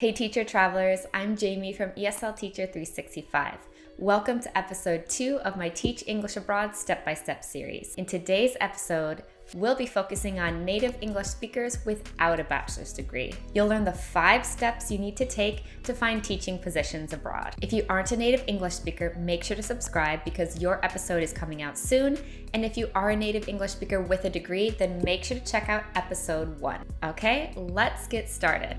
Hey teacher travelers, I'm Jamie from ESL Teacher 365. Welcome to episode 2 of my Teach English Abroad step-by-step series. In today's episode, we'll be focusing on native English speakers without a bachelor's degree. You'll learn the 5 steps you need to take to find teaching positions abroad. If you aren't a native English speaker, make sure to subscribe because your episode is coming out soon. And if you are a native English speaker with a degree, then make sure to check out episode 1. Okay, let's get started.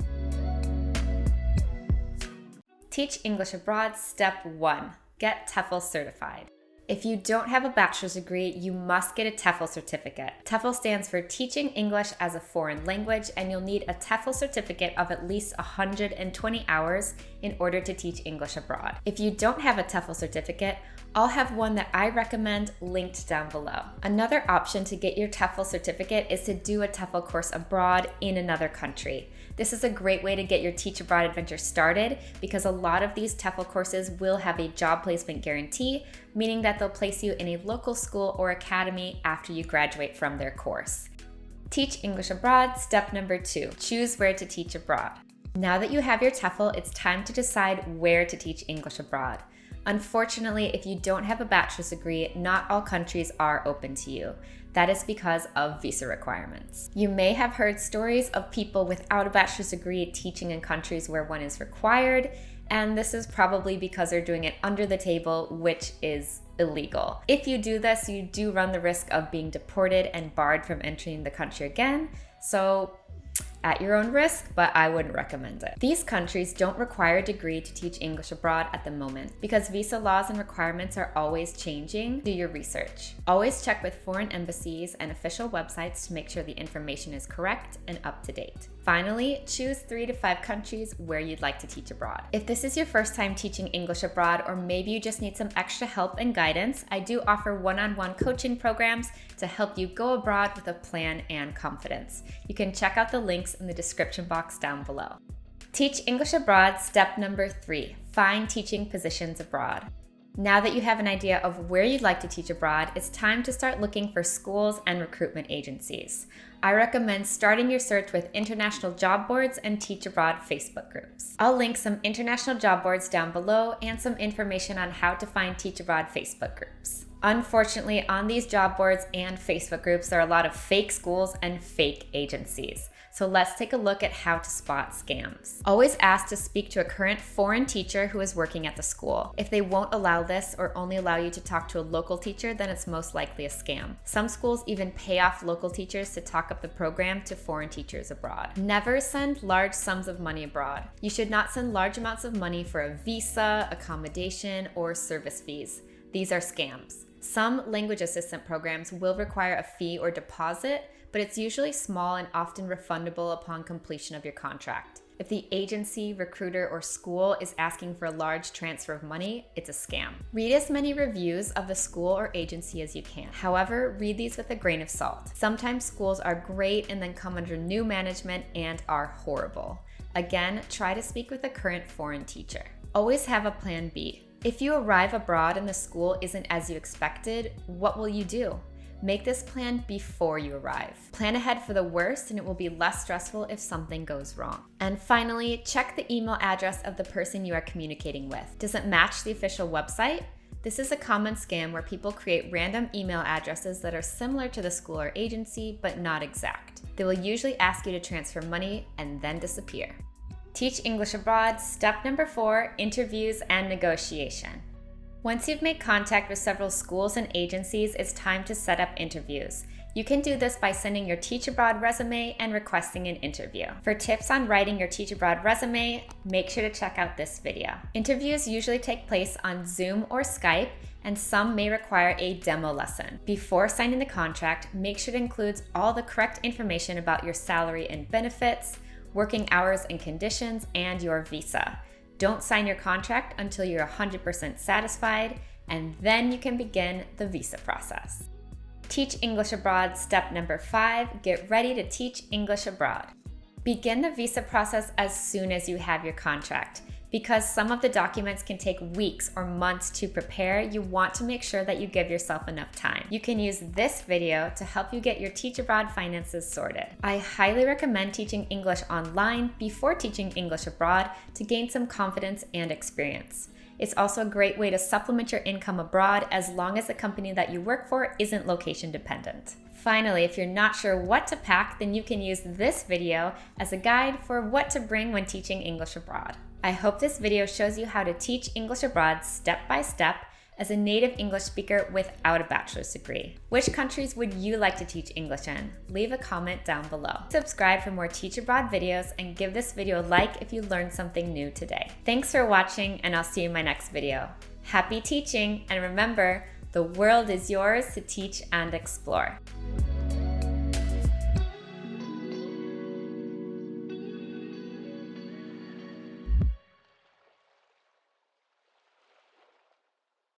Teach English Abroad Step 1. Get TEFL certified. If you don't have a bachelor's degree, you must get a TEFL certificate. TEFL stands for Teaching English as a Foreign Language, and you'll need a TEFL certificate of at least 120 hours in order to teach English abroad. If you don't have a TEFL certificate, I'll have one that I recommend linked down below. Another option to get your TEFL certificate is to do a TEFL course abroad in another country. This is a great way to get your Teach Abroad adventure started because a lot of these TEFL courses will have a job placement guarantee, meaning that they'll place you in a local school or academy after you graduate from their course. Teach English Abroad Step number 2. Choose where to teach abroad. Now that you have your TEFL, it's time to decide where to teach English abroad. Unfortunately, if you don't have a bachelor's degree, not all countries are open to you. That is because of visa requirements. You may have heard stories of people without a bachelor's degree teaching in countries where one is required, and this is probably because they're doing it under the table, which is illegal. If you do this, you do run the risk of being deported and barred from entering the country again, so at your own risk, but I wouldn't recommend it. These countries don't require a degree to teach English abroad at the moment. Because visa laws and requirements are always changing, do your research. Always check with foreign embassies and official websites to make sure the information is correct and up to date. Finally, choose 3 to 5 countries where you'd like to teach abroad. If this is your first time teaching English abroad, or maybe you just need some extra help and guidance, I do offer one-on-one coaching programs to help you go abroad with a plan and confidence. You can check out the links in the description box down below. Teach English Abroad Step number 3. Find teaching positions abroad. Now that you have an idea of where you'd like to teach abroad, it's time to start looking for schools and recruitment agencies. I recommend starting your search with international job boards and Teach Abroad Facebook groups. I'll link some international job boards down below and some information on how to find Teach Abroad Facebook groups. Unfortunately, on these job boards and Facebook groups, there are a lot of fake schools and fake agencies. So let's take a look at how to spot scams. Always ask to speak to a current foreign teacher who is working at the school. If they won't allow this or only allow you to talk to a local teacher, then it's most likely a scam. Some schools even pay off local teachers to talk up the program to foreign teachers abroad. Never send large sums of money abroad. You should not send large amounts of money for a visa, accommodation, or service fees. These are scams. Some language assistant programs will require a fee or deposit, but it's usually small and often refundable upon completion of your contract. If the agency, recruiter, or school is asking for a large transfer of money, it's a scam. Read as many reviews of the school or agency as you can. However, read these with a grain of salt. Sometimes schools are great and then come under new management and are horrible. Again, try to speak with a current foreign teacher. Always have a plan B. If you arrive abroad and the school isn't as you expected, what will you do? Make this plan before you arrive. Plan ahead for the worst and it will be less stressful if something goes wrong. And finally, check the email address of the person you are communicating with. Does it match the official website? This is a common scam where people create random email addresses that are similar to the school or agency, but not exact. They will usually ask you to transfer money and then disappear. Teach English Abroad Step number 4. Interviews and negotiation. Once you've made contact with several schools and agencies, it's time to set up interviews. You can do this by sending your Teach Abroad resume and requesting an interview. For tips on writing your Teach Abroad resume, make sure to check out this video. Interviews usually take place on Zoom or Skype, and some may require a demo lesson. Before signing the contract, make sure it includes all the correct information about your salary and benefits, working hours and conditions, and your visa. Don't sign your contract until you're 100% satisfied, and then you can begin the visa process. Teach English Abroad Step number 5. Get ready to teach English abroad. Begin the visa process as soon as you have your contract. Because some of the documents can take weeks or months to prepare, you want to make sure that you give yourself enough time. You can use this video to help you get your Teach Abroad finances sorted. I highly recommend teaching English online before teaching English abroad to gain some confidence and experience. It's also a great way to supplement your income abroad as long as the company that you work for isn't location dependent. Finally, if you're not sure what to pack, then you can use this video as a guide for what to bring when teaching English abroad. I hope this video shows you how to teach English abroad step by step as a native English speaker without a bachelor's degree. Which countries would you like to teach English in? Leave a comment down below. Subscribe for more Teach Abroad videos and give this video a like if you learned something new today. Thanks for watching, and I'll see you in my next video. Happy teaching, and remember, the world is yours to teach and explore.